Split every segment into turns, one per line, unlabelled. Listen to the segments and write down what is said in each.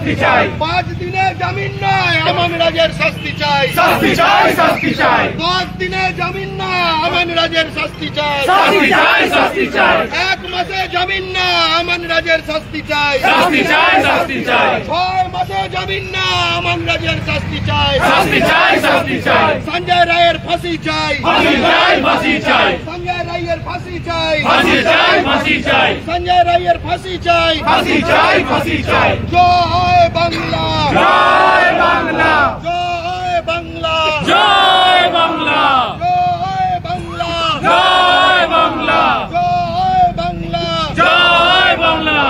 শাস্তি চাই
5 দিনের জামিন নয় আমান রাজের শাস্তি চাই
10
দিনের জামিন না আমান রাজের শাস্তি চাই 1 মাসে জামিন না আমান রাজের শাস্তি চাই 6 মাসে জামিন না আমান রাজের শাস্তি চাই সঞ্জয় রায়ের ফাঁসি চাই সঞ্জয় রায়ের ফাঁসি চাই সঞ্জয় রায়ের ফাঁসি চাই জয় বাংলা
জয় বাংলা
জয় বাংলা
জয় বাংলা
জয় বাংলা
জয় বাংলা
জয় বাংলা
জয় বাংলা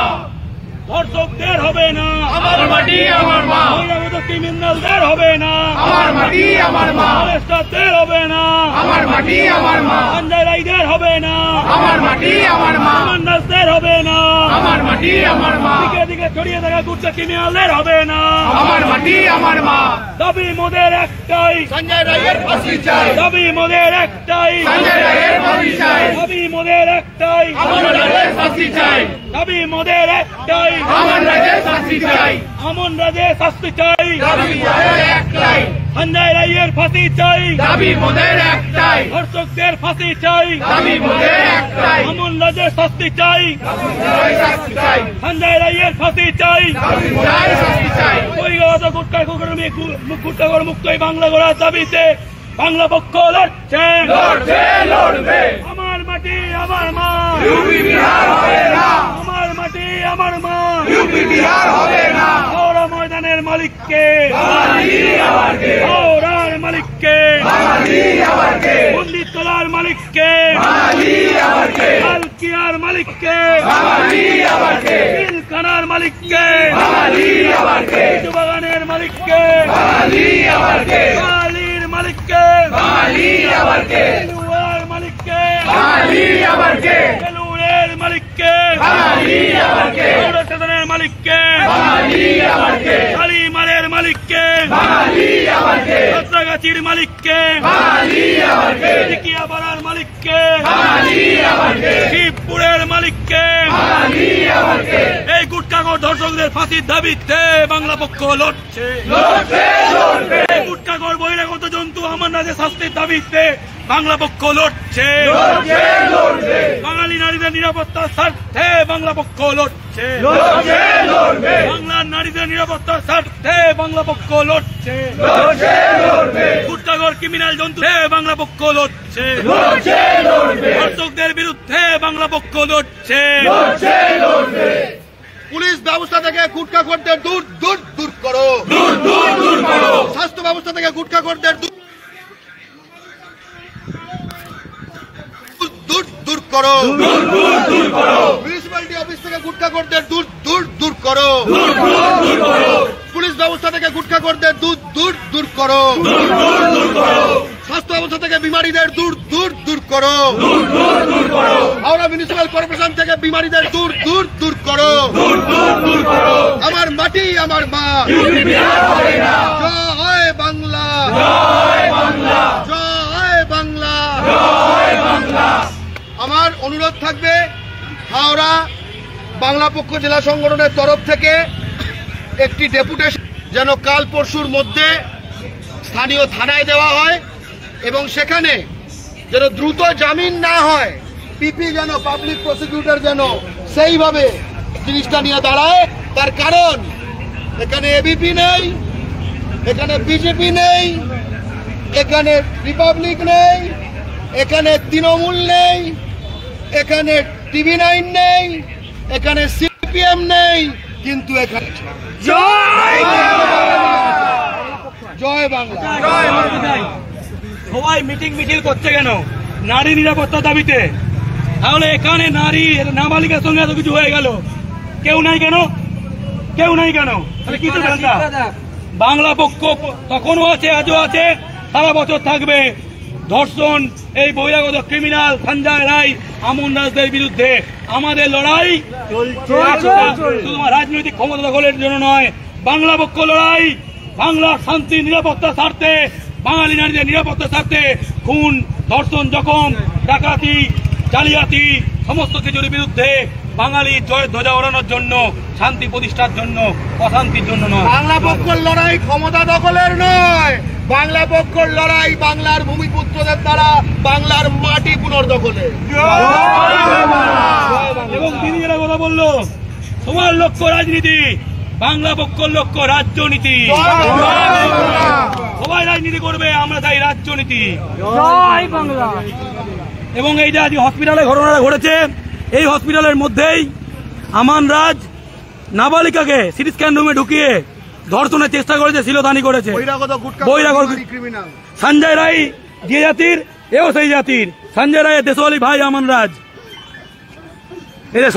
ধর্ষকদের হবে না
আমার মাটি আমার মা
বহিরাগত ক্রিমিনালদের হবে না
আমার মাটি আমার মা
ফরেস্টারদের হবে না
আমার মাটি আমার মা
সঞ্জয় রায়দের হবে না
আমার মাটি আমার মা
কমান্ডারদের হবে না
আমার মাটি আমার মা
দিকে দিকে ছড়িয়ে থাকা গুচ্ছা ক্রিমিনালদের হবে না
আমার মাটি আমার মা
দাবি মোদের একটাই
সঞ্জয় রায়ের ফাঁসি চাই
দাবি মোদের একটাই
সঞ্জয় রায়ের ফাঁসি চাই
দাবি মোদের একটাই
আমার রাজের শাস্তি চাই
দাবি মোদের একটাই
আমার রাজের শাস্তি চাই
আমন রাজের শাস্তি চাই
দাবি মোদের একটাই
সঞ্জয় রায়ের ফাঁসি চাই
দাবি মোদের একটাই
ধর্ষকদের ফাঁসি চাই
দাবি মোদের একটাই
আমন রাজের শাস্তি চাই
শাস্তি চাই
সঞ্জয় রায়ের ফাঁসি চাই
শাস্তি চাই
বহিরাগত গুট্টাখোর মুক্ত এই বাংলা গড়ার দাবিতে বাংলা পক্ষ লড়ছে
লড়বে
আমার মাটি আমার মা
ইউপি বিহার হবে না
আমার মাটি আমার মা
ইউপি বিহার হবে না
হাওড়া ময়দানের মালিককে
বাঙালি আবার কে
হাওড়ার মালিককে
বাঙালি আবার কে
মন্দির তোলার মালিককে
বাঙালি আবার কে
আলকিয়ার মালিককে
বাঙালি আবার কে
পিলখানার মালিককে
বাঙালি আবার কে
বাগানের মালিককে
বাঙালি আবার কে
বালির মালিককে
বাঙালি আবার কে
বেলুয়ার মালিককে
বাঙালি আবার কে
বেলুড়ের মালিককে
বাঙালি আবার কে
হাওড়া স্টেশনের মালিককে
বাঙালি আবার কে
শালিমারের মালিককে
বাঙালি আবার কে
সাঁতরাগাছির মালিককে
বাঙালি আবার কে
টিকিয়াপাড়ার মালিককে
বাঙালি আবার কে
শিবপুরের মালিককে
বাঙালি আবার কে
এই গুটখাখোর ধর্ষকদের ফাঁসির দাবিতে বাংলা পক্ষ লড়ছে
লড়বে
এই গুটখাখোর বহিরাগত জন্তু আমার রাজের শাস্তির দাবিতে বাংলা পক্ষ লড়ছে
লড়বে
বাঙালি নারীদের নিরাপত্তার স্বার্থে বাংলা পক্ষ লড়ছে
লড়বে
বাংলার নারীদের নিরাপত্তার স্বার্থে বাংলা পক্ষ লড়ছে
লড়বে
গুটখাখোর ক্রিমিনাল জন্তু বাংলা পক্ষ লড়ছে
লড়বে
ধর্ষকদের বিরুদ্ধে বাংলা পক্ষ লড়ছে
লড়বে
পুলিশ ব্যবস্থা থেকে গুটখাখোরদের দূর দূর দূর করো
দূর করো
স্বাস্থ্য ব্যবস্থা থেকে গুটখাখোরদের দূর দূর করো
দূর করো
মিউনিসিপ্যালিটি অফিস থেকে গুটখাখোরদের দূর দূর করো
দূর করো
পুলিশ ব্যবস্থা থেকে গুটখাখোরদের দূর করো
দূর করো
স্বাস্থ্য ব্যবস্থা থেকে বিমারীদের দূর করো
দূর করো
হাওড়া মিউনিসিপ্যাল কর্পোরেশন থেকে বিমারীদের দূর করো
দূর করো
আমার মাটি আমার মা
ইউপি বিহার হবে না
জয় বাংলা
জয় বাংলা
জয় বাংলা
জয় বাংলা
আমার অনুরোধ থাকবে হাওড়া বাংলা পক্ষ জেলা সংগঠনের তরফ থেকে একটি ডেপুটেশন যেন কাল পরশুর মধ্যে স্থানীয় থানায় দেওয়া হয় এবং সেখানে যেন দ্রুত জামিন না হয়, পিপি যেন পাবলিক প্রসিকিউটর যেন সেইভাবে জিনিসটা নিয়ে দাঁড়ায়। তার কারণ এখানে এবিপি নেই, এখানে বিজেপি নেই, এখানে রিপাবলিক নেই, এখানে তৃণমূল নেই, এখানে TV9 নেই, এখানে সিপিএম নেই, কিন্তু এখানে জয় বাংলা।
সবাই মিটিং করছে কেন? নারী নিরাপত্তার দাবিতে। তাহলে এখানে নারী নাবালিকার সঙ্গে এত কিছু হয়ে গেল, কেউ নাই কেন? তাহলে কি বাংলা পক্ষ তখনও আছে, আজও আছে, সারা বছর থাকবে। ধর্ষণ, এই বহিরাগত ক্রিমিনাল সঞ্জয় রায়, আমন রাজদের বিরুদ্ধে আমাদের লড়াই শুধু রাজনৈতিক ক্ষমতা দখলের জন্য নয়, বাংলা পক্ষ লড়াই বাংলার শান্তি নিরাপত্তার স্বার্থে, বাঙালি নারীদের নিরাপত্তার স্বার্থে। খুন, ধর্ষণ, জখম, ডাকাতি, জালিয়াতি সমস্ত কিছুর বিরুদ্ধে বাঙালি জয় ধ্বজা ওড়ানোর জন্য, শান্তি প্রতিষ্ঠার জন্য, অশান্তির জন্য নয়।
বাংলা পক্ষের লড়াই ক্ষমতা দখলের নয়, বাংলা পক্ষের লড়াই বাংলার ভূমিপুত্রদের দ্বারা বাংলার মাটি পুনর্দখলের।
এবং তিনি যেটা কথা বললো, তোমার লক্ষ্য রাজনীতি, বাংলা পক্ষের লক্ষ্য রাজ্যনীতি। সবাই রাজনীতি করবে, আমরা চাই রাজ্যনীতি। এবং এই যে আজ হসপিটালে ঘটনাটা ঘটেছে, এই হসপিটালের মধ্যেই আমান রাজ নাবালিকাকে সিটি স্ক্যান রুমে ঢুকিয়ে ধর্ষণের চেষ্টা করেছে, শিলদানি করেছে।
ক্রিমিনাল
সঞ্জয় রায় যে জাতির, এও সেই জাতির। সঞ্জয় রায়ের দেশওয়ালি ভাই আমান রাজ। এদের